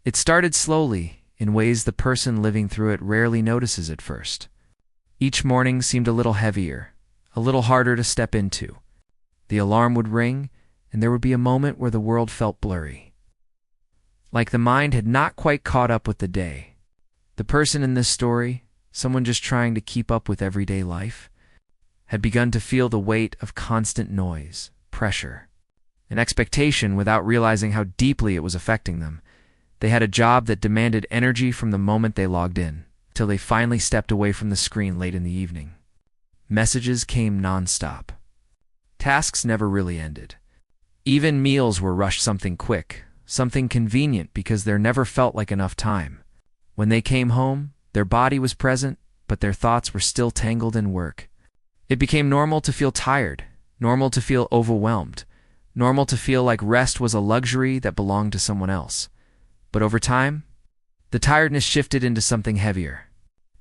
It started slowly, in ways the person living through it rarely notices at first. Each morning seemed a little heavier, a little harder to step into. The alarm would ring, and there would be a moment where the world felt blurry. Like the mind had not quite caught up with the day. The person in this story, someone just trying to keep up with everyday life, had begun to feel the weight of constant noise, pressure, and expectation without realizing how deeply it was affecting them. They had a job that demanded energy from the moment they logged in, till they finally stepped away from the screen late in the evening. Messages came nonstop. Tasks never really ended. Even meals were rushed something quick, something convenient because there never felt like enough time. When they came home, their body was present, but their thoughts were still tangled in work. It became normal to feel tired, normal to feel overwhelmed, normal to feel like rest was a luxury that belonged to someone else. But over time, the tiredness shifted into something heavier.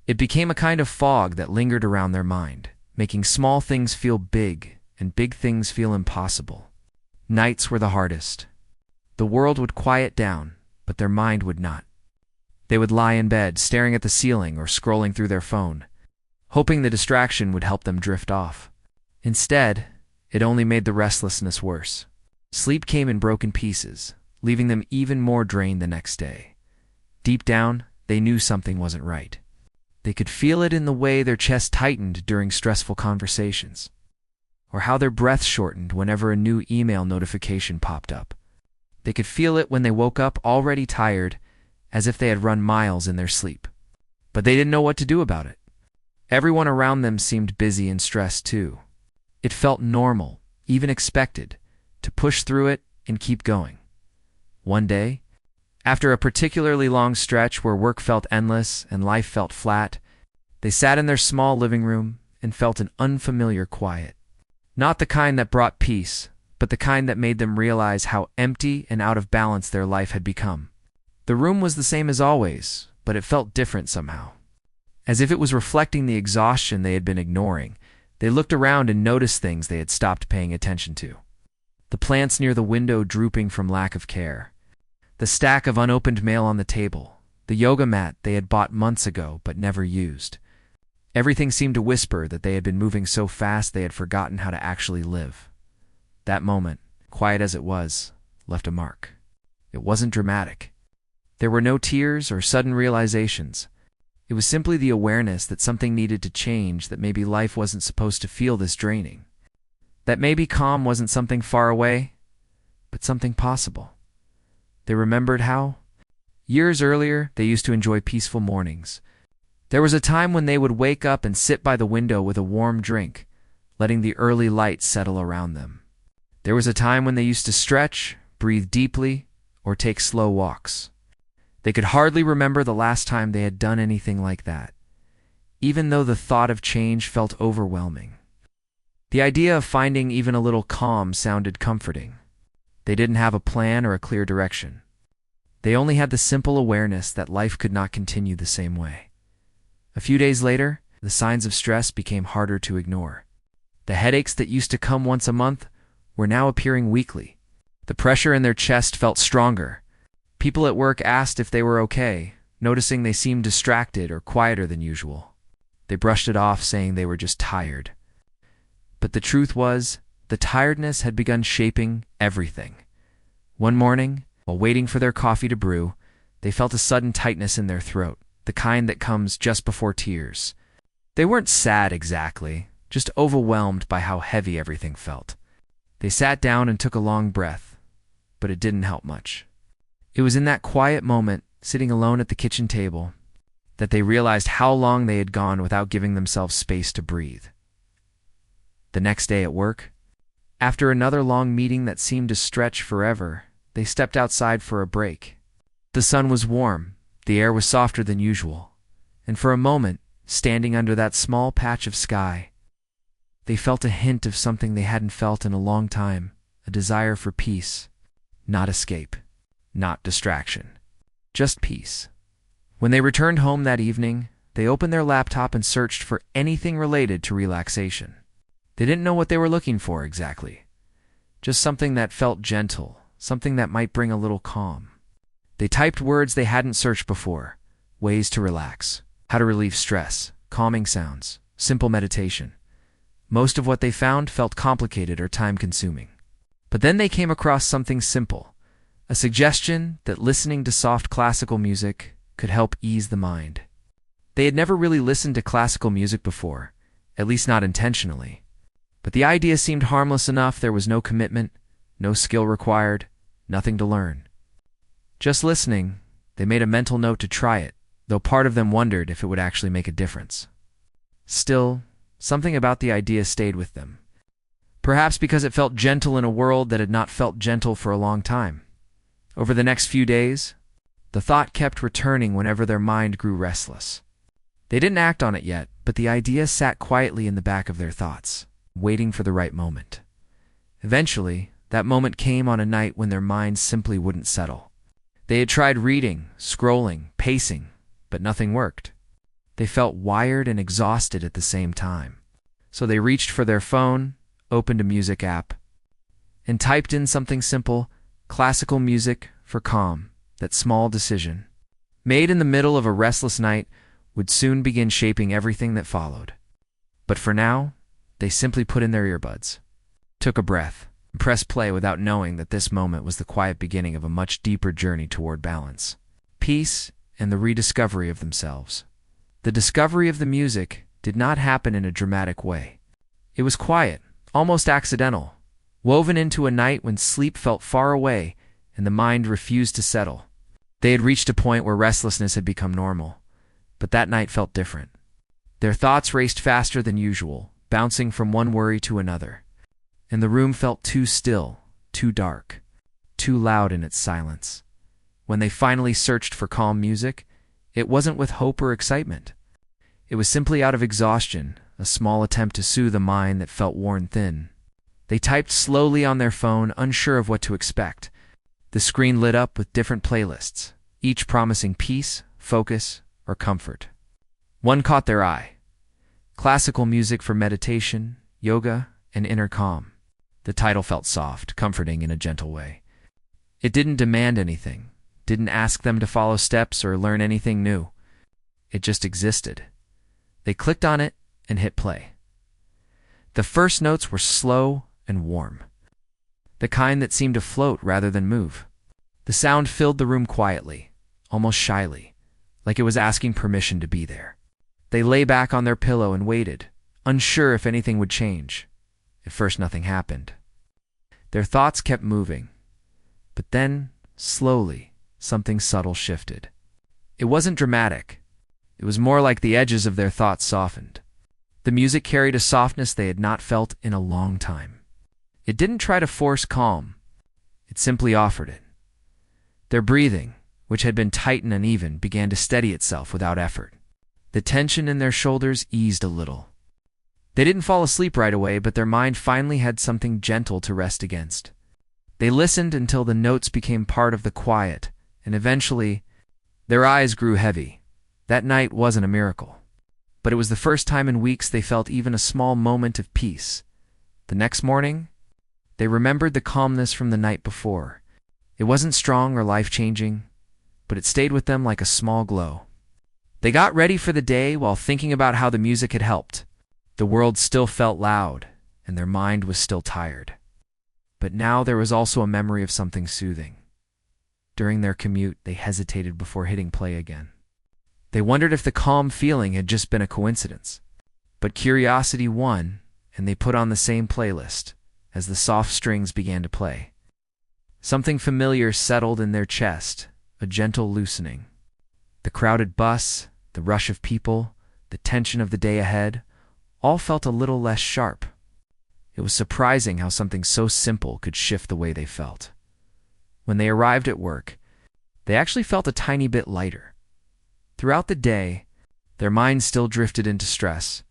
It became a kind of fog that lingered around their mind, making small things feel big and big things feel impossible. Nights were the hardest. The world would quiet down, but their mind would not. They would lie in bed, staring at the ceiling or scrolling through their phone, hoping the distraction would help them drift off. Instead, it only made the restlessness worse. Sleep came in broken pieces, leaving them even more drained the next day. Deep down, they knew something wasn't right. They could feel it in the way their chest tightened during stressful conversations, or how their breath shortened whenever a new email notification popped up. They could feel it when they woke up already tired, as if they had run miles in their sleep. But they didn't know what to do about it. Everyone around them seemed busy and stressed too. It felt normal, even expected, to push through it and keep going. One day, after a particularly long stretch where work felt endless and life felt flat, they sat in their small living room and felt an unfamiliar quiet. Not the kind that brought peace, but the kind that made them realize how empty and out of balance their life had become. The room was the same as always, but it felt different somehow. As if it was reflecting the exhaustion they had been ignoring, they looked around and noticed things they had stopped paying attention to. The plants near the window drooping from lack of care, the stack of unopened mail on the table, the yoga mat they had bought months ago but never used. Everything seemed to whisper that they had been moving so fast they had forgotten how to actually live. That moment, quiet as it was, left a mark. It wasn't dramatic. There were no tears or sudden realizations. It was simply the awareness that something needed to change, that maybe life wasn't supposed to feel this draining. That maybe calm wasn't something far away, but something possible. They remembered how, years earlier, they used to enjoy peaceful mornings. There was a time when they would wake up and sit by the window with a warm drink, letting the early light settle around them. There was a time when they used to stretch, breathe deeply, or take slow walks. They could hardly remember the last time they had done anything like that, even though the thought of change felt overwhelming. The idea of finding even a little calm sounded comforting. They didn't have a plan or a clear direction. They only had the simple awareness that life could not continue the same way. A few days later, the signs of stress became harder to ignore. The headaches that used to come once a month were now appearing weekly. The pressure in their chest felt stronger. People at work asked if they were okay, noticing they seemed distracted or quieter than usual. They brushed it off, saying they were just tired. But the truth was, the tiredness had begun shaping everything. One morning, while waiting for their coffee to brew, they felt a sudden tightness in their throat, the kind that comes just before tears. They weren't sad exactly, just overwhelmed by how heavy everything felt. They sat down and took a long breath, but it didn't help much. It was in that quiet moment, sitting alone at the kitchen table, that they realized how long they had gone without giving themselves space to breathe. The next day at work, after another long meeting that seemed to stretch forever, they stepped outside for a break. The sun was warm, the air was softer than usual, and for a moment, standing under that small patch of sky, they felt a hint of something they hadn't felt in a long time, a desire for peace, not escape. Not distraction, just peace. When they returned home that evening, they opened their laptop and searched for anything related to relaxation. They didn't know what they were looking for exactly, just something that felt gentle, something that might bring a little calm. They typed words they hadn't searched before, ways to relax, how to relieve stress, calming sounds, simple meditation. Most of what they found felt complicated or time-consuming. But then they came across something simple, a suggestion that listening to soft classical music could help ease the mind. They had never really listened to classical music before, at least not intentionally. But the idea seemed harmless enough. There was no commitment, no skill required, nothing to learn. Just listening, they made a mental note to try it, though part of them wondered if it would actually make a difference. Still, something about the idea stayed with them. Perhaps because it felt gentle in a world that had not felt gentle for a long time. Over the next few days, the thought kept returning whenever their mind grew restless. They didn't act on it yet, but the idea sat quietly in the back of their thoughts, waiting for the right moment. Eventually, that moment came on a night when their minds simply wouldn't settle. They had tried reading, scrolling, pacing, but nothing worked. They felt wired and exhausted at the same time. So they reached for their phone, opened a music app, and typed in something simple, classical music for calm. That small decision, made in the middle of a restless night, would soon begin shaping everything that followed. But for now, they simply put in their earbuds, took a breath, and pressed play without knowing that this moment was the quiet beginning of a much deeper journey toward balance, peace, and the rediscovery of themselves. The discovery of the music did not happen in a dramatic way. It was quiet, almost accidental, woven into a night when sleep felt far away and the mind refused to settle. They had reached a point where restlessness had become normal, but that night felt different. Their thoughts raced faster than usual, bouncing from one worry to another, and the room felt too still, too dark, too loud in its silence. When they finally searched for calm music, it wasn't with hope or excitement. It was simply out of exhaustion, a small attempt to soothe a mind that felt worn thin. They typed slowly on their phone, unsure of what to expect. The screen lit up with different playlists, each promising peace, focus, or comfort. One caught their eye: classical music for meditation, yoga, and inner calm. The title felt soft, comforting in a gentle way. It didn't demand anything, didn't ask them to follow steps or learn anything new. It just existed. They clicked on it and hit play. The first notes were slow and warm, the kind that seemed to float rather than move. The sound filled the room quietly, almost shyly, like it was asking permission to be there. They lay back on their pillow and waited, unsure if anything would change. At first, nothing happened. Their thoughts kept moving, but then, slowly, something subtle shifted. It wasn't dramatic. It was more like the edges of their thoughts softened. The music carried a softness they had not felt in a long time. It didn't try to force calm. It simply offered it. Their breathing, which had been tight and uneven, began to steady itself without effort. The tension in their shoulders eased a little. They didn't fall asleep right away, but their mind finally had something gentle to rest against. They listened until the notes became part of the quiet, and eventually, their eyes grew heavy. That night wasn't a miracle, but it was the first time in weeks they felt even a small moment of peace. The next morning, they remembered the calmness from the night before. It wasn't strong or life-changing, but it stayed with them like a small glow. They got ready for the day while thinking about how the music had helped. The world still felt loud, and their mind was still tired. But now there was also a memory of something soothing. During their commute, they hesitated before hitting play again. They wondered if the calm feeling had just been a coincidence. But curiosity won, and they put on the same playlist as the soft strings began to play. Something familiar settled in their chest, a gentle loosening. The crowded bus, the rush of people, the tension of the day ahead, all felt a little less sharp. It was surprising how something so simple could shift the way they felt. When they arrived at work, they actually felt a tiny bit lighter. Throughout the day, their minds still drifted into stress,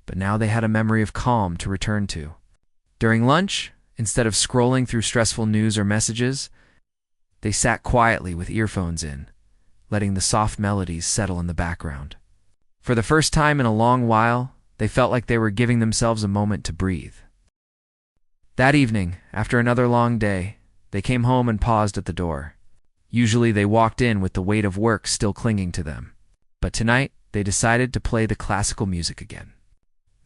but now they had a memory of calm to return to. During lunch, instead of scrolling through stressful news or messages, they sat quietly with earphones in, letting the soft melodies settle in the background. For the first time in a long while, they felt like they were giving themselves a moment to breathe. That evening, after another long day, they came home and paused at the door. Usually they walked in with the weight of work still clinging to them. But tonight, they decided to play the classical music again.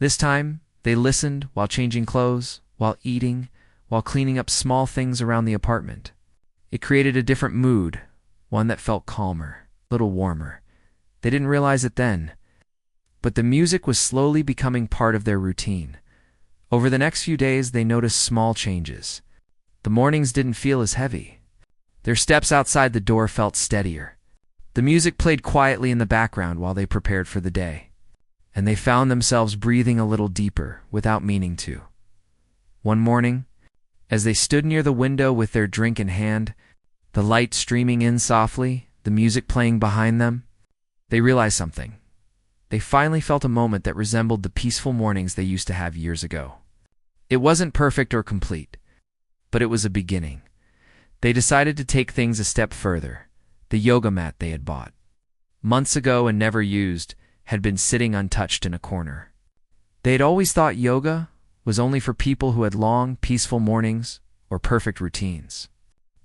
This time, they listened while changing clothes, while eating, while cleaning up small things around the apartment. It created a different mood, one that felt calmer, a little warmer. They didn't realize it then, but the music was slowly becoming part of their routine. Over the next few days, they noticed small changes. The mornings didn't feel as heavy. Their steps outside the door felt steadier. The music played quietly in the background while they prepared for the day, and they found themselves breathing a little deeper without meaning to. One morning, as they stood near the window with their drink in hand, the light streaming in softly, the music playing behind them, they realized something. They finally felt a moment that resembled the peaceful mornings they used to have years ago. It wasn't perfect or complete, but it was a beginning. They decided to take things a step further. The yoga mat they had bought months ago and never used had been sitting untouched in a corner. They had always thought yoga was only for people who had long, peaceful mornings or perfect routines.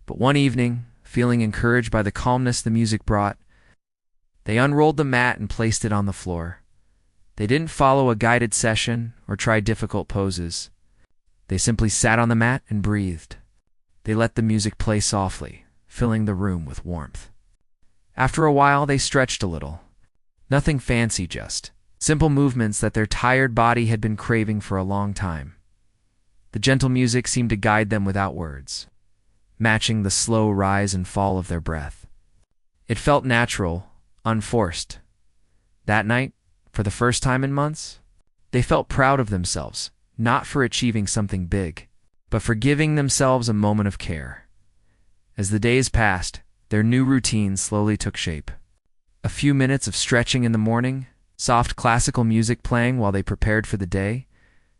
But one evening, feeling encouraged by the calmness the music brought, they unrolled the mat and placed it on the floor. They didn't follow a guided session or try difficult poses. They simply sat on the mat and breathed. They let the music play softly, filling the room with warmth. After a while, they stretched a little. Nothing fancy, just simple movements that their tired body had been craving for a long time. The gentle music seemed to guide them without words, matching the slow rise and fall of their breath. It felt natural, unforced. That night, for the first time in months, they felt proud of themselves, not for achieving something big, but for giving themselves a moment of care. As the days passed, their new routine slowly took shape. A few minutes of stretching in the morning, soft classical music playing while they prepared for the day,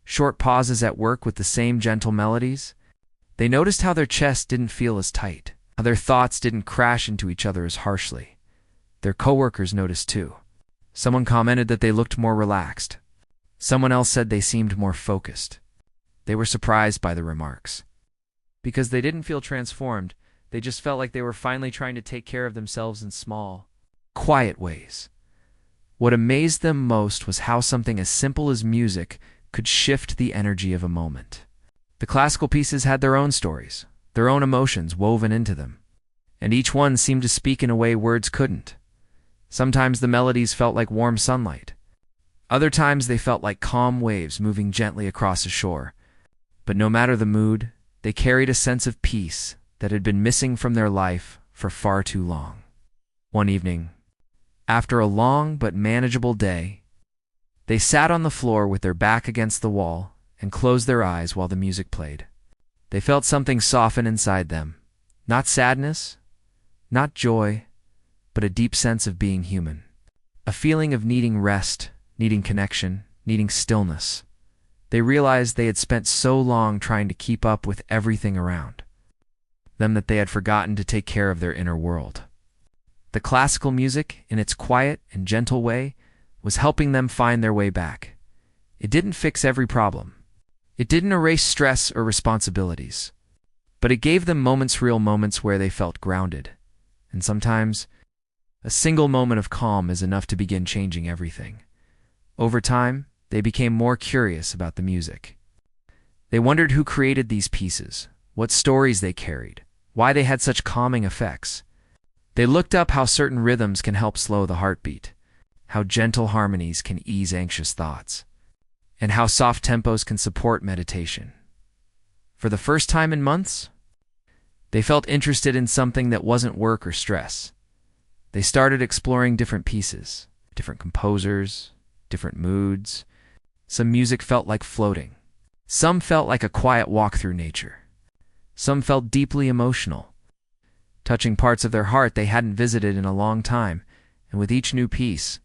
short pauses at work with the same gentle melodies. They noticed how their chest didn't feel as tight, how their thoughts didn't crash into each other as harshly. Their coworkers noticed too. Someone commented that they looked more relaxed. Someone else said they seemed more focused. They were surprised by the remarks. Because they didn't feel transformed, they just felt like they were finally trying to take care of themselves in small, quiet ways. What amazed them most was how something as simple as music could shift the energy of a moment. The classical pieces had their own stories, their own emotions woven into them, and each one seemed to speak in a way words couldn't. Sometimes the melodies felt like warm sunlight. Other times they felt like calm waves moving gently across a shore. But no matter the mood, they carried a sense of peace that had been missing from their life for far too long. One evening, after a long but manageable day, they sat on the floor with their back against the wall and closed their eyes while the music played. They felt something soften inside them. Not sadness, not joy, but a deep sense of being human. A feeling of needing rest, needing connection, needing stillness. They realized they had spent so long trying to keep up with everything around them that they had forgotten to take care of their inner world. The classical music, in its quiet and gentle way, was helping them find their way back. It didn't fix every problem. It didn't erase stress or responsibilities. But it gave them real moments where they felt grounded. And sometimes, a single moment of calm is enough to begin changing everything. Over time, they became more curious about the music. They wondered who created these pieces, what stories they carried, why they had such calming effects. They looked up how certain rhythms can help slow the heartbeat, how gentle harmonies can ease anxious thoughts, and how soft tempos can support meditation. For the first time in months, they felt interested in something that wasn't work or stress. They started exploring different pieces, different composers, different moods. Some music felt like floating. Some felt like a quiet walk through nature. Some felt deeply emotional, touching parts of their heart they hadn't visited in a long time, and with each new piece,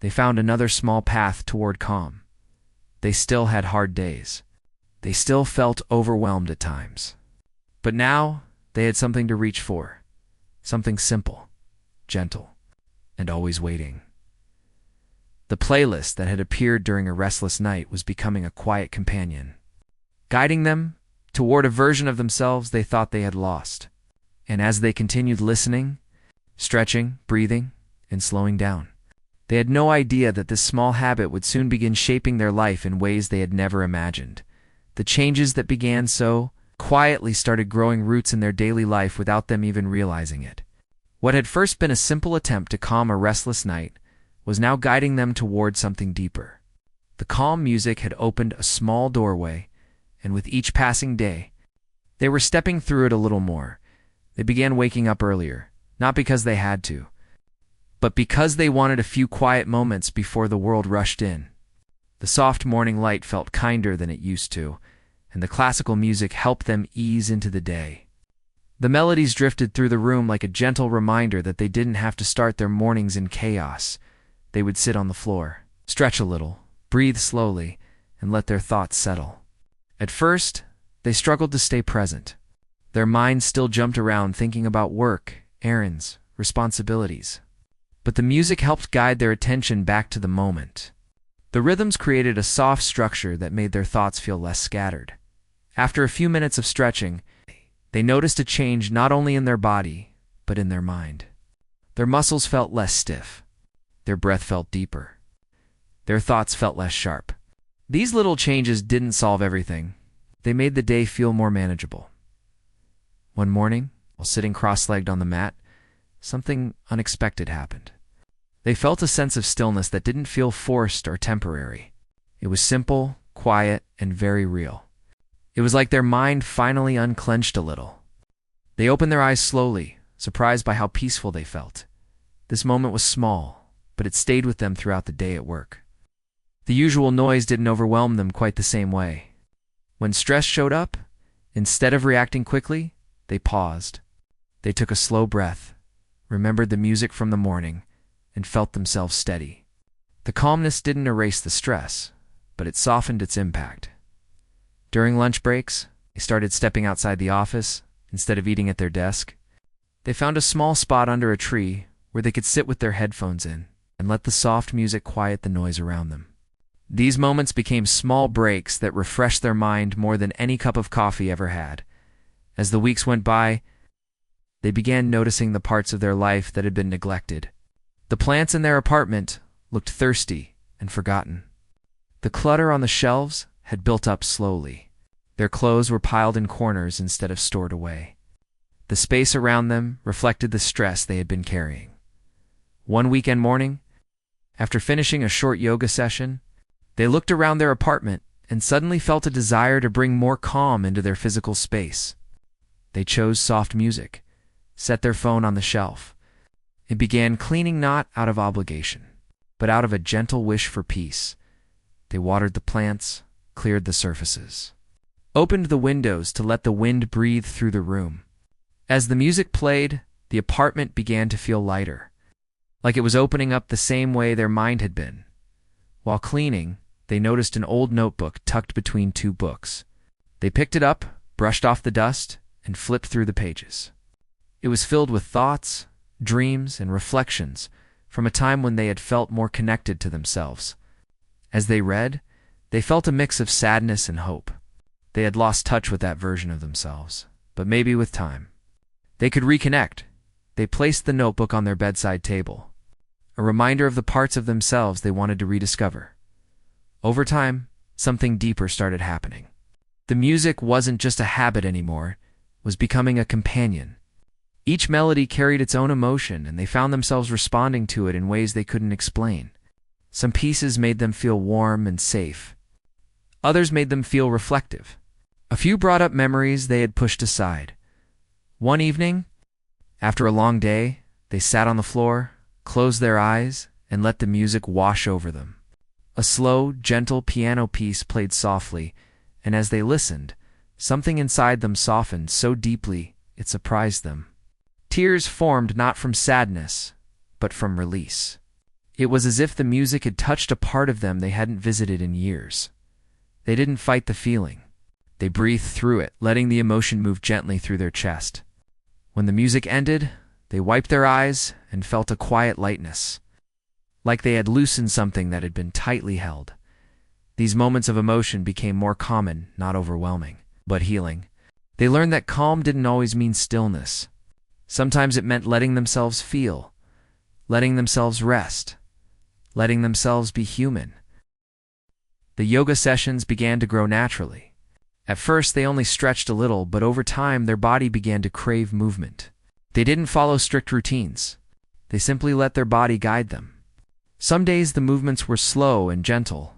they found another small path toward calm. They still had hard days. They still felt overwhelmed at times. But now, they had something to reach for. Something simple, gentle, and always waiting. The playlist that had appeared during a restless night was becoming a quiet companion, guiding them toward a version of themselves they thought they had lost. And as they continued listening, stretching, breathing, and slowing down, they had no idea that this small habit would soon begin shaping their life in ways they had never imagined. The changes that began so quietly started growing roots in their daily life without them even realizing it. What had first been a simple attempt to calm a restless night was now guiding them toward something deeper. The calm music had opened a small doorway, and with each passing day, they were stepping through it a little more. They began waking up earlier, not because they had to, but because they wanted a few quiet moments before the world rushed in. The soft morning light felt kinder than it used to, and the classical music helped them ease into the day. The melodies drifted through the room like a gentle reminder that they didn't have to start their mornings in chaos. They would sit on the floor, stretch a little, breathe slowly, and let their thoughts settle. At first, they struggled to stay present. Their minds still jumped around thinking about work, errands, responsibilities. But the music helped guide their attention back to the moment. The rhythms created a soft structure that made their thoughts feel less scattered. After a few minutes of stretching, they noticed a change not only in their body, but in their mind. Their muscles felt less stiff. Their breath felt deeper. Their thoughts felt less sharp. These little changes didn't solve everything. They made the day feel more manageable. One morning, while sitting cross-legged on the mat, something unexpected happened. They felt a sense of stillness that didn't feel forced or temporary. It was simple, quiet, and very real. It was like their mind finally unclenched a little. They opened their eyes slowly, surprised by how peaceful they felt. This moment was small, but it stayed with them throughout the day at work. The usual noise didn't overwhelm them quite the same way. When stress showed up, instead of reacting quickly, they paused. They took a slow breath, remembered the music from the morning, and felt themselves steady. The calmness didn't erase the stress, but it softened its impact. During lunch breaks, they started stepping outside the office instead of eating at their desk. They found a small spot under a tree where they could sit with their headphones in and let the soft music quiet the noise around them. These moments became small breaks that refreshed their mind more than any cup of coffee ever had. As the weeks went by, they began noticing the parts of their life that had been neglected. The plants in their apartment looked thirsty and forgotten. The clutter on the shelves had built up slowly. Their clothes were piled in corners instead of stored away. The space around them reflected the stress they had been carrying. One weekend morning, after finishing a short yoga session, they looked around their apartment and suddenly felt a desire to bring more calm into their physical space. They chose soft music, set their phone on the shelf, and began cleaning not out of obligation, but out of a gentle wish for peace. They watered the plants, cleared the surfaces, opened the windows to let the wind breathe through the room. As the music played, the apartment began to feel lighter, like it was opening up the same way their mind had been. While cleaning, they noticed an old notebook tucked between two books. They picked it up, brushed off the dust, and flipped through the pages. It was filled with thoughts, dreams, and reflections from a time when they had felt more connected to themselves. As they read, they felt a mix of sadness and hope. They had lost touch with that version of themselves, but maybe with time, they could reconnect. They placed the notebook on their bedside table, a reminder of the parts of themselves they wanted to rediscover. Over time, something deeper started happening. The music wasn't just a habit anymore, it was becoming a companion. Each melody carried its own emotion, and they found themselves responding to it in ways they couldn't explain. Some pieces made them feel warm and safe. Others made them feel reflective. A few brought up memories they had pushed aside. One evening, after a long day, they sat on the floor, closed their eyes, and let the music wash over them. A slow, gentle piano piece played softly, and as they listened, something inside them softened so deeply it surprised them. Tears formed not from sadness, but from release. It was as if the music had touched a part of them they hadn't visited in years. They didn't fight the feeling. They breathed through it, letting the emotion move gently through their chest. When the music ended, they wiped their eyes and felt a quiet lightness, like they had loosened something that had been tightly held. These moments of emotion became more common, not overwhelming, but healing. They learned that calm didn't always mean stillness. Sometimes it meant letting themselves feel, letting themselves rest, letting themselves be human. The yoga sessions began to grow naturally. At first, they only stretched a little, but over time, their body began to crave movement. They didn't follow strict routines. They simply let their body guide them. Some days the movements were slow and gentle.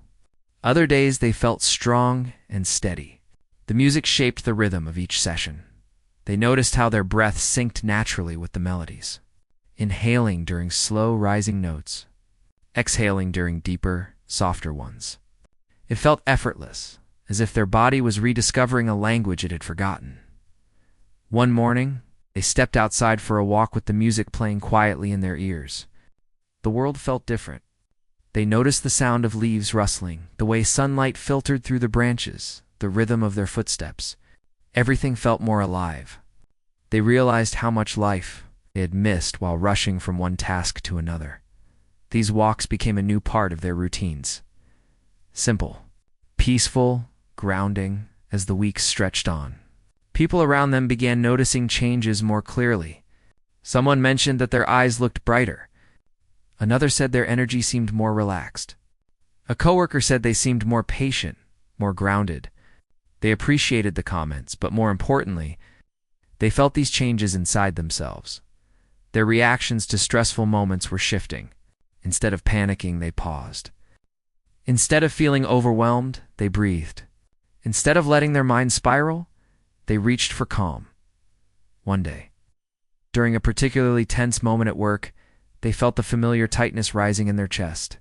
Other days they felt strong and steady. The music shaped the rhythm of each session. They noticed how their breath synced naturally with the melodies, inhaling during slow rising notes, exhaling during deeper, softer ones. It felt effortless, as if their body was rediscovering a language it had forgotten. One morning, they stepped outside for a walk with the music playing quietly in their ears. The world felt different. They noticed the sound of leaves rustling, the way sunlight filtered through the branches, the rhythm of their footsteps. Everything felt more alive. They realized how much life they had missed while rushing from one task to another. These walks became a new part of their routines. Simple, peaceful, grounding, as the weeks stretched on. People around them began noticing changes more clearly. Someone mentioned that their eyes looked brighter. Another said their energy seemed more relaxed. A coworker said they seemed more patient, more grounded. They appreciated the comments, but more importantly, they felt these changes inside themselves. Their reactions to stressful moments were shifting. Instead of panicking, they paused. Instead of feeling overwhelmed, they breathed. Instead of letting their mind spiral, they reached for calm. One day, during a particularly tense moment at work, they felt the familiar tightness rising in their chest.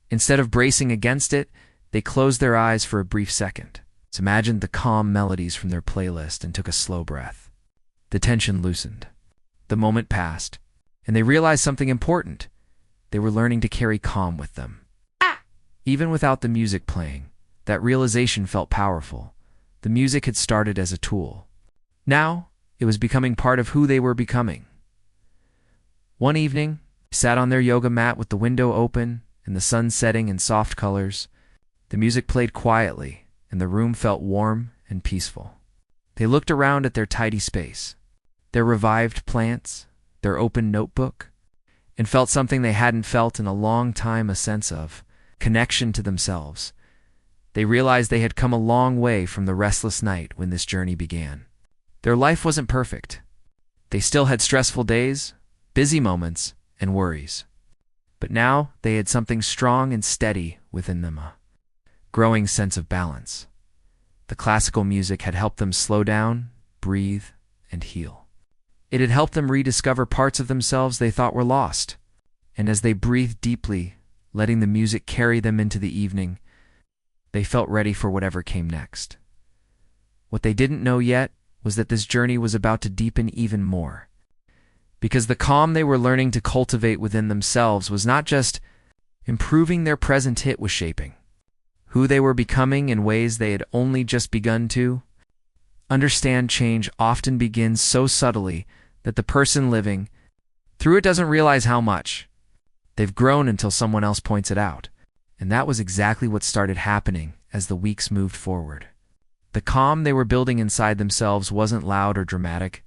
Instead of bracing against it, they closed their eyes for a brief second, imagined the calm melodies from their playlist, and took a slow breath. The tension loosened. The moment passed, and they realized something important. They were learning to carry calm with them. Even without the music playing, that realization felt powerful. The music had started as a tool. Now, it was becoming part of who they were becoming. One evening, they sat on their yoga mat with the window open and the sun setting in soft colors. The music played quietly, and the room felt warm and peaceful. They looked around at their tidy space, their revived plants, their open notebook, and felt something they hadn't felt in a long time, a sense of connection to themselves. They realized they had come a long way from the restless night when this journey began. Their life wasn't perfect. They still had stressful days, busy moments, and worries. But now they had something strong and steady within them, a growing sense of balance. The classical music had helped them slow down, breathe, and heal. It had helped them rediscover parts of themselves they thought were lost. And as they breathed deeply, letting the music carry them into the evening, they felt ready for whatever came next. What they didn't know yet was that this journey was about to deepen even more. Because the calm they were learning to cultivate within themselves was not just improving their present, it was shaping who they were becoming in ways they had only just begun to understand. Change often begins so subtly that the person living through it doesn't realize how much they've grown until someone else points it out. And that was exactly what started happening as the weeks moved forward. The calm they were building inside themselves wasn't loud or dramatic.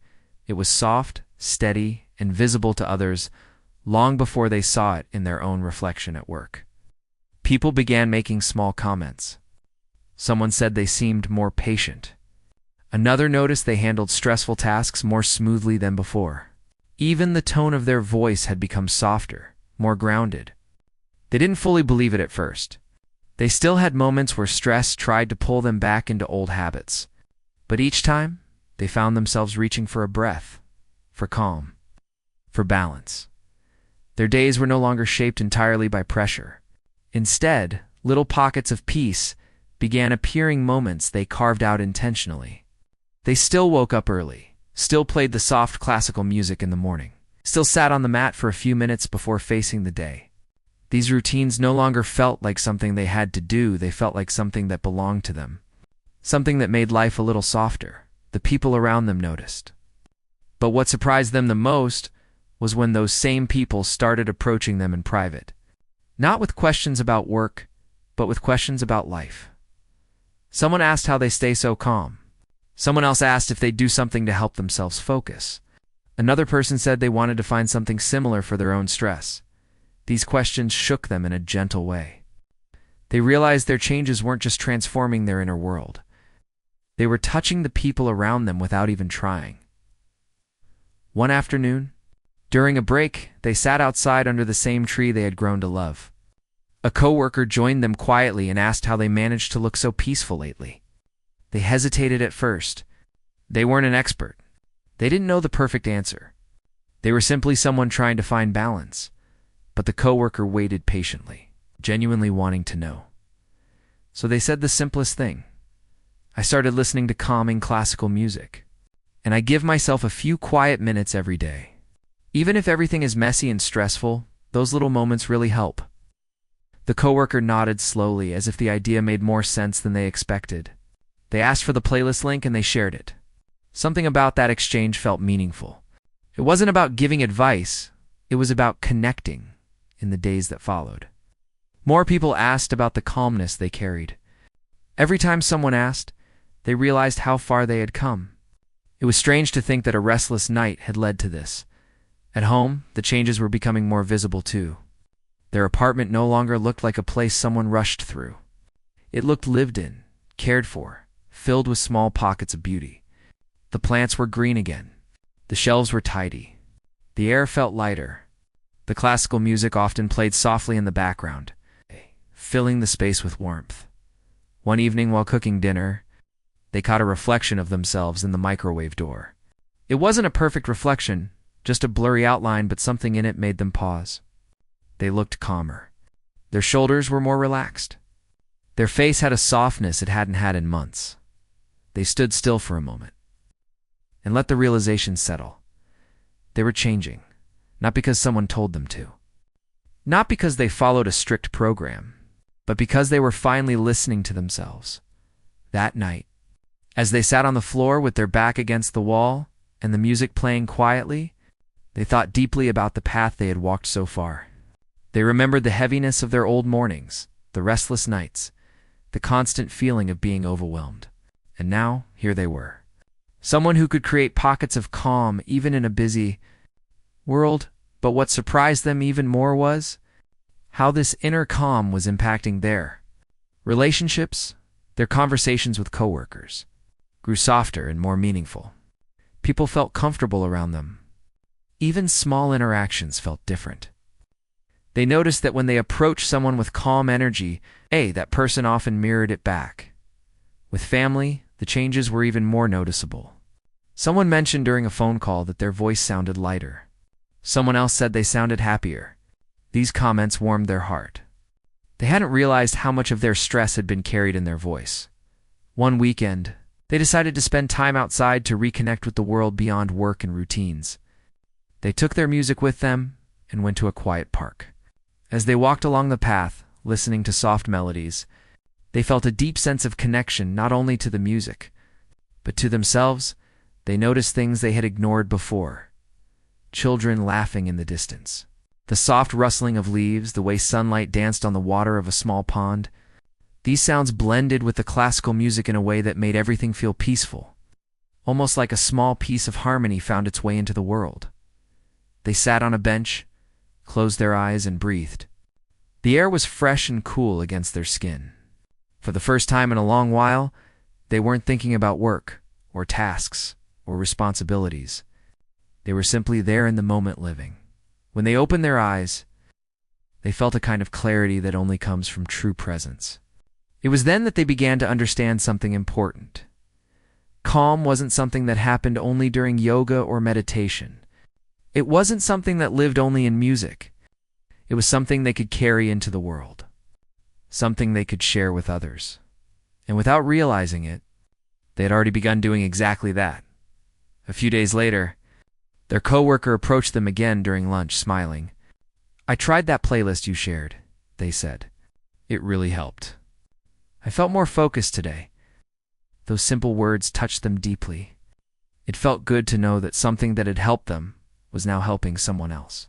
It was soft, steady, and visible to others long before they saw it in their own reflection at work. People began making small comments. Someone said they seemed more patient. Another noticed they handled stressful tasks more smoothly than before. Even the tone of their voice had become softer, more grounded. They didn't fully believe it at first. They still had moments where stress tried to pull them back into old habits. But each time, they found themselves reaching for a breath, for calm, for balance. Their days were no longer shaped entirely by pressure. Instead, little pockets of peace began appearing, moments they carved out intentionally. They still woke up early, still played the soft classical music in the morning, still sat on the mat for a few minutes before facing the day. These routines no longer felt like something they had to do, they felt like something that belonged to them, something that made life a little softer. The people around them noticed. But what surprised them the most was when those same people started approaching them in private. Not with questions about work, but with questions about life. Someone asked how they stay so calm. Someone else asked if they do something to help themselves focus. Another person said they wanted to find something similar for their own stress. These questions shook them in a gentle way. They realized their changes weren't just transforming their inner world. They were touching the people around them without even trying. One afternoon, during a break, they sat outside under the same tree they had grown to love. A coworker joined them quietly and asked how they managed to look so peaceful lately. They hesitated at first. They weren't an expert. They didn't know the perfect answer. They were simply someone trying to find balance. But the coworker waited patiently, genuinely wanting to know. So they said the simplest thing. I started listening to calming classical music, and I give myself a few quiet minutes every day. Even if everything is messy and stressful, those little moments really help. The coworker nodded slowly, as if the idea made more sense than they expected. They asked for the playlist link and they shared it. Something about that exchange felt meaningful. It wasn't about giving advice, it was about connecting in the days that followed. More people asked about the calmness they carried. Every time someone asked, they realized how far they had come. It was strange to think that a restless night had led to this. At home, the changes were becoming more visible too. Their apartment no longer looked like a place someone rushed through. It looked lived in, cared for, filled with small pockets of beauty. The plants were green again. The shelves were tidy. The air felt lighter. The classical music often played softly in the background, filling the space with warmth. One evening while cooking dinner, they caught a reflection of themselves in the microwave door. It wasn't a perfect reflection, just a blurry outline, but something in it made them pause. They looked calmer. Their shoulders were more relaxed. Their face had a softness it hadn't had in months. They stood still for a moment and let the realization settle. They were changing, not because someone told them to. Not because they followed a strict program, but because they were finally listening to themselves. That night, as they sat on the floor with their back against the wall and the music playing quietly, they thought deeply about the path they had walked so far. They remembered the heaviness of their old mornings, the restless nights, the constant feeling of being overwhelmed. And now, here they were. Someone who could create pockets of calm even in a busy world. But what surprised them even more was how this inner calm was impacting their relationships. Their conversations with coworkers grew softer and more meaningful. People felt comfortable around them. Even small interactions felt different. They noticed that when they approached someone with calm energy, that person often mirrored it back. With family, the changes were even more noticeable. Someone mentioned during a phone call that their voice sounded lighter. Someone else said they sounded happier. These comments warmed their heart. They hadn't realized how much of their stress had been carried in their voice. One weekend, they decided to spend time outside to reconnect with the world beyond work and routines. They took their music with them and went to a quiet park. As they walked along the path, listening to soft melodies, they felt a deep sense of connection not only to the music, but to themselves. They noticed things they had ignored before. Children laughing in the distance. The soft rustling of leaves, the way sunlight danced on the water of a small pond. These sounds blended with the classical music in a way that made everything feel peaceful. Almost like a small piece of harmony found its way into the world. They sat on a bench, closed their eyes, and breathed. The air was fresh and cool against their skin. For the first time in a long while, they weren't thinking about work, or tasks, or responsibilities. They were simply there in the moment living. When they opened their eyes, they felt a kind of clarity that only comes from true presence. It was then that they began to understand something important. Calm wasn't something that happened only during yoga or meditation. It wasn't something that lived only in music. It was something they could carry into the world. Something they could share with others. And without realizing it, they had already begun doing exactly that. A few days later, their coworker approached them again during lunch, smiling. "I tried that playlist you shared," they said. "It really helped. I felt more focused today." Those simple words touched them deeply. It felt good to know that something that had helped them was now helping someone else.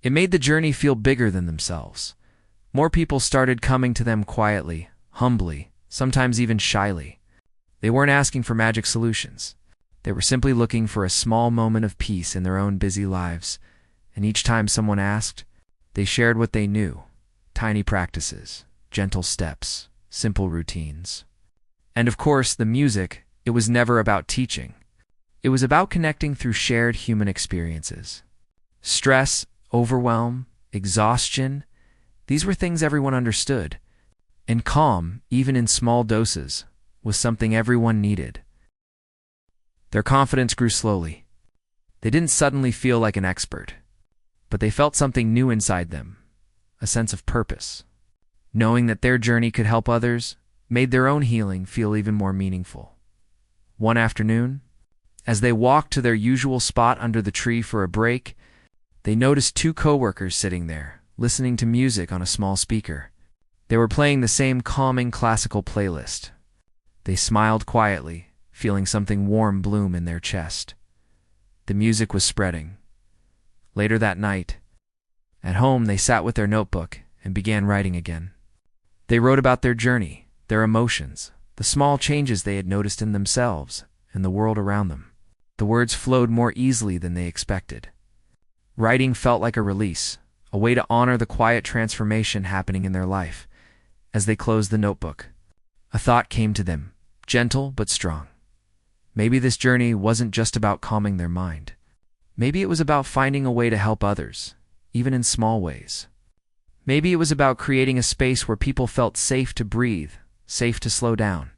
It made the journey feel bigger than themselves. More people started coming to them quietly, humbly, sometimes even shyly. They weren't asking for magic solutions. They were simply looking for a small moment of peace in their own busy lives, and each time someone asked, they shared what they knew: tiny practices, gentle steps, simple routines. And of course, the music, it was never about teaching. It was about connecting through shared human experiences. Stress, overwhelm, exhaustion, these were things everyone understood. And calm, even in small doses, was something everyone needed. Their confidence grew slowly. They didn't suddenly feel like an expert, but they felt something new inside them, a sense of purpose. Knowing that their journey could help others made their own healing feel even more meaningful. One afternoon, as they walked to their usual spot under the tree for a break, they noticed two coworkers sitting there, listening to music on a small speaker. They were playing the same calming classical playlist. They smiled quietly, feeling something warm bloom in their chest. The music was spreading. Later that night, at home, they sat with their notebook and began writing again. They wrote about their journey, their emotions, the small changes they had noticed in themselves and the world around them. The words flowed more easily than they expected. Writing felt like a release, a way to honor the quiet transformation happening in their life. As they closed the notebook, a thought came to them, gentle but strong. Maybe this journey wasn't just about calming their mind. Maybe it was about finding a way to help others, even in small ways. Maybe it was about creating a space where people felt safe to breathe, safe to slow down,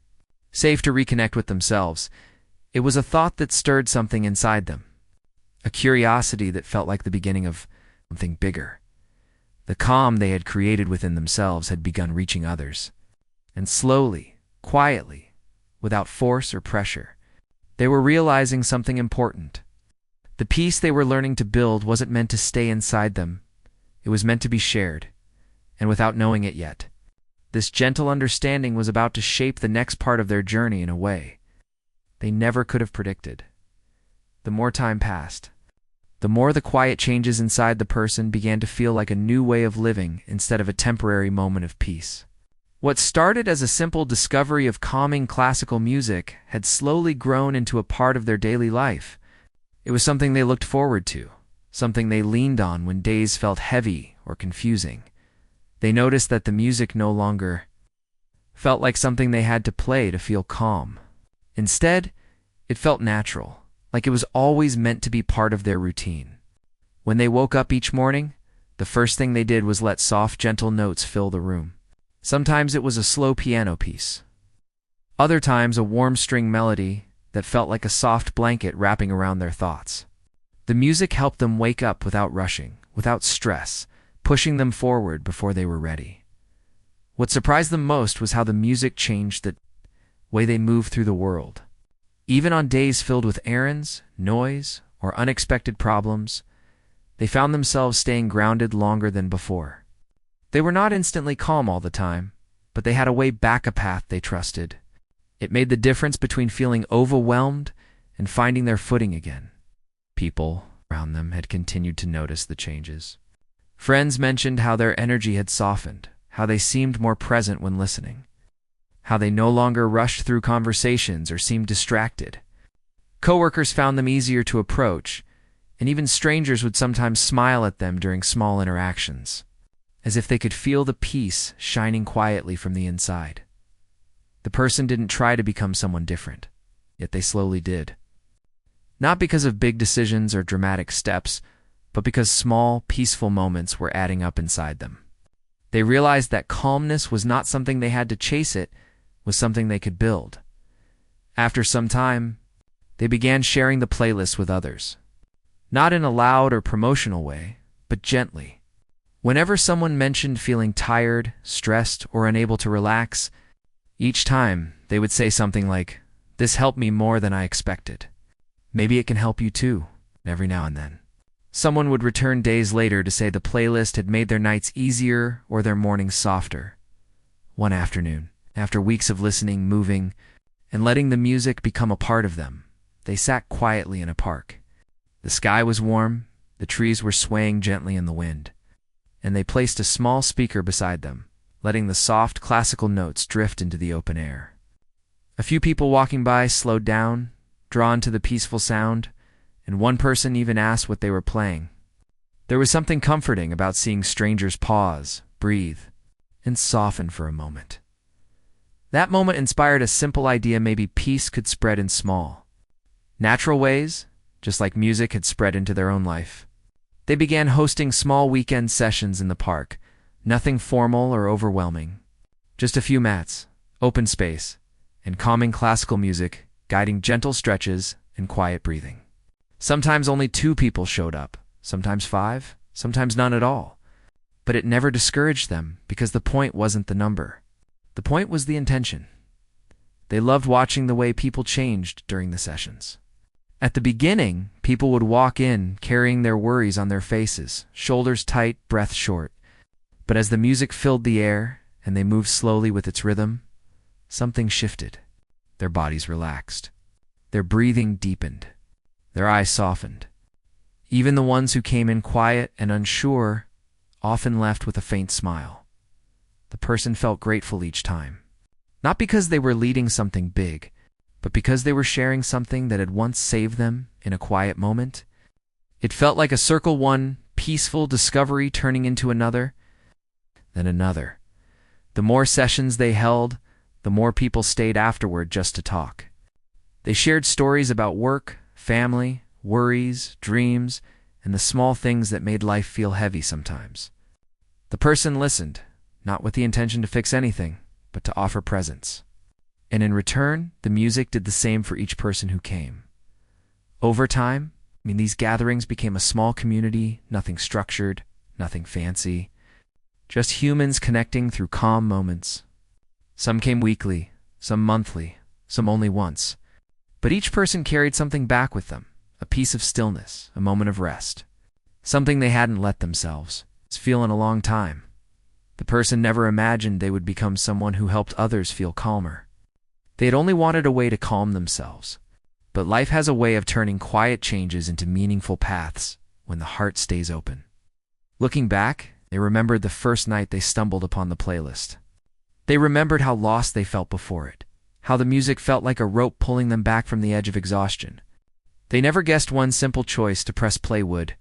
safe to reconnect with themselves. It was a thought that stirred something inside them, a curiosity that felt like the beginning of something bigger. The calm they had created within themselves had begun reaching others. And slowly, quietly, without force or pressure, they were realizing something important. The peace they were learning to build wasn't meant to stay inside them. It was meant to be shared, and without knowing it yet, this gentle understanding was about to shape the next part of their journey in a way they never could have predicted. The more time passed, the more the quiet changes inside the person began to feel like a new way of living instead of a temporary moment of peace. What started as a simple discovery of calming classical music had slowly grown into a part of their daily life. It was something they looked forward to, something they leaned on when days felt heavy or confusing. They noticed that the music no longer felt like something they had to play to feel calm. Instead, it felt natural, like it was always meant to be part of their routine. When they woke up each morning, the first thing they did was let soft, gentle notes fill the room. Sometimes it was a slow piano piece. Other times a warm string melody that felt like a soft blanket wrapping around their thoughts. The music helped them wake up without rushing, without stress, pushing them forward before they were ready. What surprised them most was how the music changed the way they moved through the world. Even on days filled with errands, noise, or unexpected problems, they found themselves staying grounded longer than before. They were not instantly calm all the time, but they had a way back, a path they trusted. It made the difference between feeling overwhelmed and finding their footing again. People around them had continued to notice the changes. Friends mentioned how their energy had softened, how they seemed more present when listening, how they no longer rushed through conversations or seemed distracted. Coworkers found them easier to approach, and even strangers would sometimes smile at them during small interactions, as if they could feel the peace shining quietly from the inside. The person didn't try to become someone different, yet they slowly did. Not because of big decisions or dramatic steps, but because small, peaceful moments were adding up inside them. They realized that calmness was not something they had to chase, it was something they could build. After some time, they began sharing the playlist with others. Not in a loud or promotional way, but gently. Whenever someone mentioned feeling tired, stressed, or unable to relax, each time they would say something like, "This helped me more than I expected. Maybe it can help you too," every now and then. Someone would return days later to say the playlist had made their nights easier or their mornings softer. One afternoon, after weeks of listening, moving, and letting the music become a part of them, they sat quietly in a park. The sky was warm, the trees were swaying gently in the wind, and they placed a small speaker beside them, letting the soft classical notes drift into the open air. A few people walking by slowed down, drawn to the peaceful sound, and one person even asked what they were playing. There was something comforting about seeing strangers pause, breathe, and soften for a moment. That moment inspired a simple idea: maybe peace could spread in small, natural ways, just like music had spread into their own life. They began hosting small weekend sessions in the park, nothing formal or overwhelming. Just a few mats, open space, and calming classical music, guiding gentle stretches and quiet breathing. Sometimes only 2 people showed up, sometimes 5, sometimes none at all. But it never discouraged them, because the point wasn't the number. The point was the intention. They loved watching the way people changed during the sessions. At the beginning, people would walk in carrying their worries on their faces, shoulders tight, breath short. But as the music filled the air and they moved slowly with its rhythm, something shifted. Their bodies relaxed. Their breathing deepened. Their eyes softened. Even the ones who came in quiet and unsure often left with a faint smile. The person felt grateful each time. Not because they were leading something big, but because they were sharing something that had once saved them in a quiet moment. It felt like a circle, one peaceful discovery turning into another, then another. The more sessions they held, the more people stayed afterward just to talk. They shared stories about work, family, worries, dreams, and the small things that made life feel heavy sometimes. The person listened, not with the intention to fix anything, but to offer presence. And in return, the music did the same for each person who came. Over time, these gatherings became a small community, nothing structured, nothing fancy, just humans connecting through calm moments. Some came weekly, some monthly, some only once. But each person carried something back with them, a piece of stillness, a moment of rest, something they hadn't let themselves feel in a long time. The person never imagined they would become someone who helped others feel calmer. They had only wanted a way to calm themselves. But life has a way of turning quiet changes into meaningful paths when the heart stays open. Looking back, they remembered the first night they stumbled upon the playlist. They remembered how lost they felt before it, how the music felt like a rope pulling them back from the edge of exhaustion. They never guessed one simple choice to press play would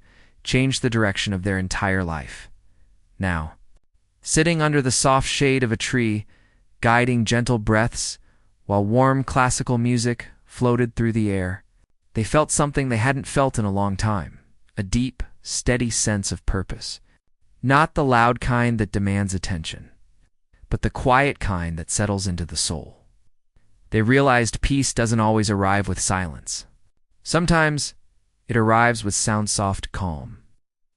change the direction of their entire life. Now, sitting under the soft shade of a tree, guiding gentle breaths, while warm classical music floated through the air, they felt something they hadn't felt in a long time, a deep, steady sense of purpose. Not the loud kind that demands attention, but the quiet kind that settles into the soul. They realized peace doesn't always arrive with silence. Sometimes it arrives with soft calm,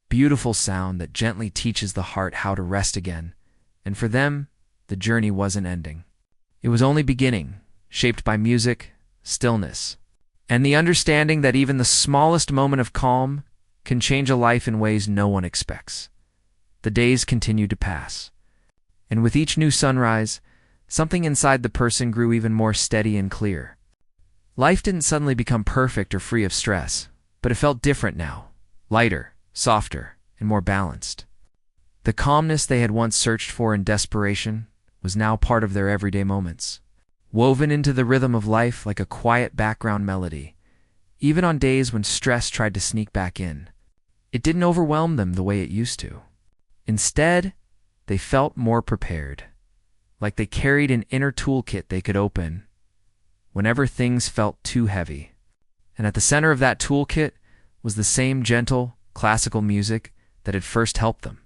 beautiful sound that gently teaches the heart how to rest again, and for them, the journey wasn't ending. It was only beginning, shaped by music, stillness, and the understanding that even the smallest moment of calm can change a life in ways no one expects. The days continued to pass, and with each new sunrise, something inside the person grew even more steady and clear. Life didn't suddenly become perfect or free of stress, but it felt different now, lighter, softer, and more balanced. The calmness they had once searched for in desperation was now part of their everyday moments, woven into the rhythm of life like a quiet background melody. Even on days when stress tried to sneak back in, it didn't overwhelm them the way it used to. Instead, they felt more prepared, like they carried an inner toolkit they could open whenever things felt too heavy. And at the center of that toolkit was the same gentle, classical music that had first helped them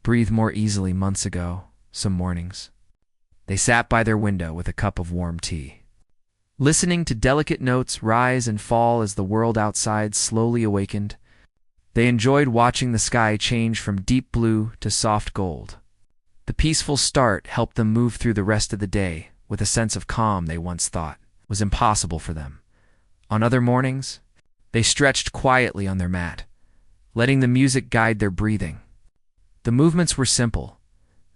breathe more easily months ago. Some mornings, they sat by their window with a cup of warm tea, listening to delicate notes rise and fall as the world outside slowly awakened. They enjoyed watching the sky change from deep blue to soft gold. The peaceful start helped them move through the rest of the day with a sense of calm they once thought was impossible for them. On other mornings, they stretched quietly on their mat, letting the music guide their breathing. The movements were simple,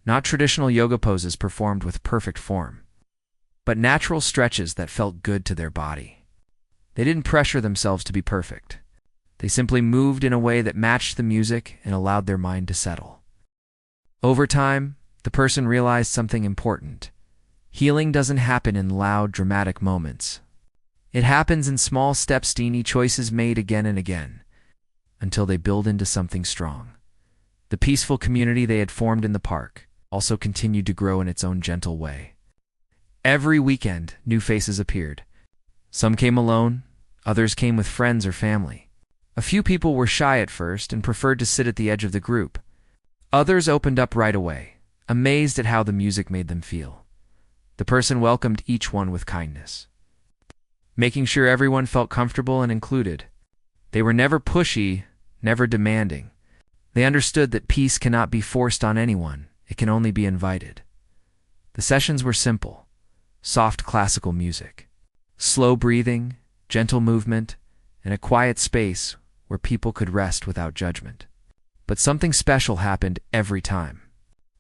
not traditional yoga poses performed with perfect form, but natural stretches that felt good to their body. They didn't pressure themselves to be perfect. They simply moved in a way that matched the music and allowed their mind to settle. Over time, the person realized something important. Healing doesn't happen in loud, dramatic moments. It happens in small steps, teeny choices made again and again, until they build into something strong. The peaceful community they had formed in the park also continued to grow in its own gentle way. Every weekend, new faces appeared. Some came alone, others came with friends or family. A few people were shy at first and preferred to sit at the edge of the group. Others opened up right away, amazed at how the music made them feel. The person welcomed each one with kindness, making sure everyone felt comfortable and included. They were never pushy, never demanding. They understood that peace cannot be forced on anyone, it can only be invited. The sessions were simple: soft classical music, slow breathing, gentle movement, and a quiet space where people could rest without judgment. But something special happened every time.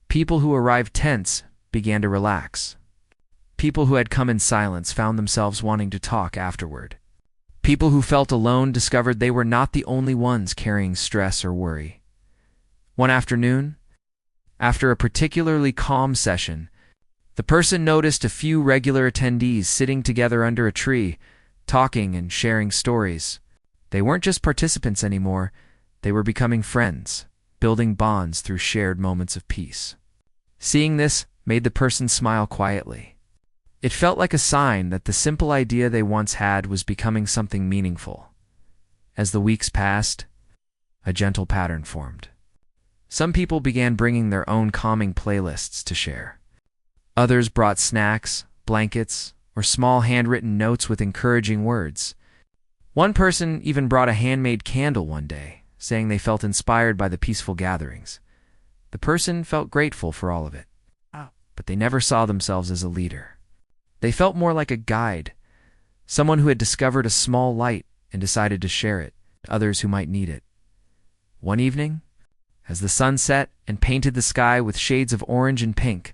People who arrived tense began to relax. People who had come in silence found themselves wanting to talk afterward. People who felt alone discovered they were not the only ones carrying stress or worry. One afternoon, after a particularly calm session, the person noticed a few regular attendees sitting together under a tree, talking and sharing stories. They weren't just participants anymore, they were becoming friends, building bonds through shared moments of peace. Seeing this made the person smile quietly. It felt like a sign that the simple idea they once had was becoming something meaningful. As the weeks passed, a gentle pattern formed. Some people began bringing their own calming playlists to share. Others brought snacks, blankets, or small handwritten notes with encouraging words. One person even brought a handmade candle one day, saying they felt inspired by the peaceful gatherings. The person felt grateful for all of it, but they never saw themselves as a leader. They felt more like a guide, someone who had discovered a small light and decided to share it to others who might need it. One evening, as the sun set and painted the sky with shades of orange and pink,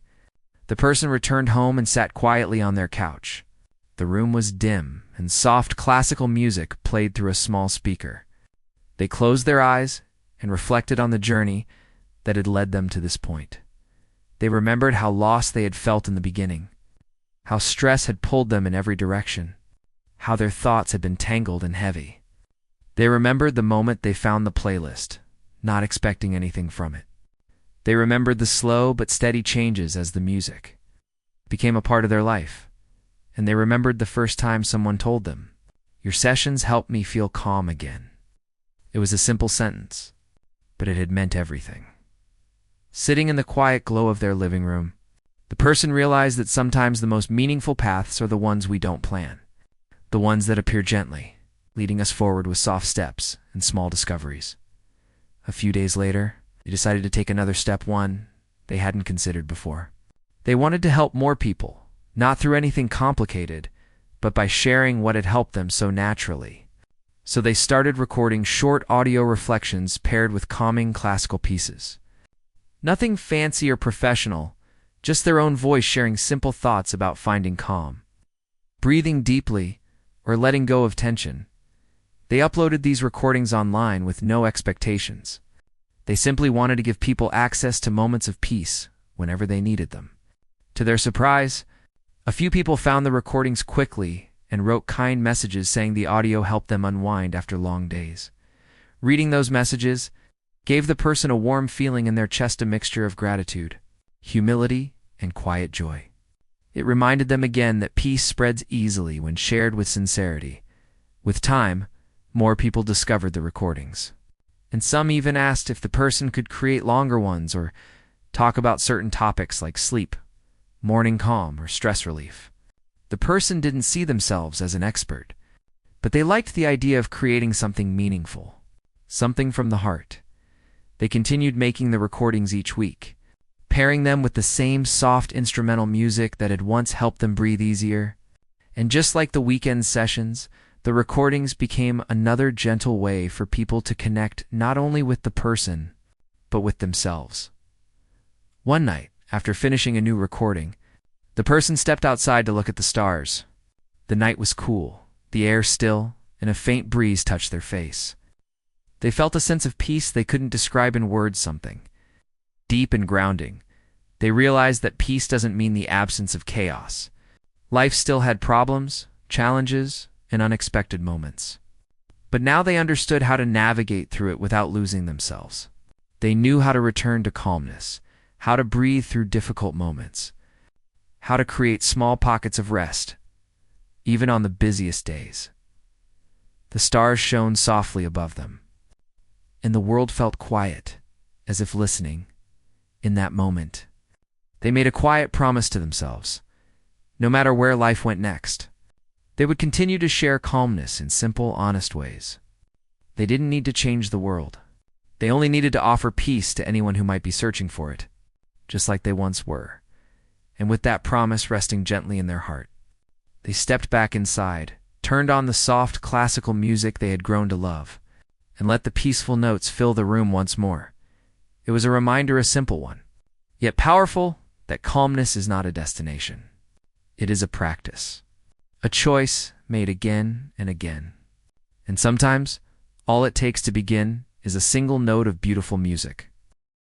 the person returned home and sat quietly on their couch. The room was dim, and soft classical music played through a small speaker. They closed their eyes and reflected on the journey that had led them to this point. They remembered how lost they had felt in the beginning, how stress had pulled them in every direction, how their thoughts had been tangled and heavy. They remembered the moment they found the playlist, not expecting anything from it. They remembered the slow but steady changes as the music became a part of their life. And they remembered the first time someone told them, "Your sessions helped me feel calm again." It was a simple sentence, but it had meant everything. Sitting in the quiet glow of their living room, the person realized that sometimes the most meaningful paths are the ones we don't plan, the ones that appear gently, leading us forward with soft steps and small discoveries. A few days later, they decided to take another step, one they hadn't considered before. They wanted to help more people, not through anything complicated, but by sharing what had helped them so naturally. So they started recording short audio reflections paired with calming classical pieces. Nothing fancy or professional, just their own voice sharing simple thoughts about finding calm, breathing deeply, or letting go of tension. They uploaded these recordings online with no expectations. They simply wanted to give people access to moments of peace whenever they needed them. To their surprise, a few people found the recordings quickly and wrote kind messages saying the audio helped them unwind after long days. Reading those messages gave the person a warm feeling in their chest, a mixture of gratitude, humility, and quiet joy. It reminded them again that peace spreads easily when shared with sincerity. With time, more people discovered the recordings, and some even asked if the person could create longer ones or talk about certain topics like sleep, morning calm, or stress relief. The person didn't see themselves as an expert, but they liked the idea of creating something meaningful, something from the heart. They continued making the recordings each week, pairing them with the same soft instrumental music that had once helped them breathe easier. And just like the weekend sessions, the recordings became another gentle way for people to connect not only with the person, but with themselves. One night, after finishing a new recording, the person stepped outside to look at the stars. The night was cool, the air still, and a faint breeze touched their face. They felt a sense of peace they couldn't describe in words, something deep and grounding. They realized that peace doesn't mean the absence of chaos. Life still had problems, challenges, in unexpected moments. But now they understood how to navigate through it without losing themselves. They knew how to return to calmness, how to breathe through difficult moments, how to create small pockets of rest, even on the busiest days. The stars shone softly above them, and the world felt quiet, as if listening. In that moment, they made a quiet promise to themselves. No matter where life went next, they would continue to share calmness in simple, honest ways. They didn't need to change the world. They only needed to offer peace to anyone who might be searching for it, just like they once were. And with that promise resting gently in their heart, they stepped back inside, turned on the soft, classical music they had grown to love, and let the peaceful notes fill the room once more. It was a reminder, a simple one, yet powerful, that calmness is not a destination. It is a practice, a choice made again and again. And sometimes, all it takes to begin is a single note of beautiful music.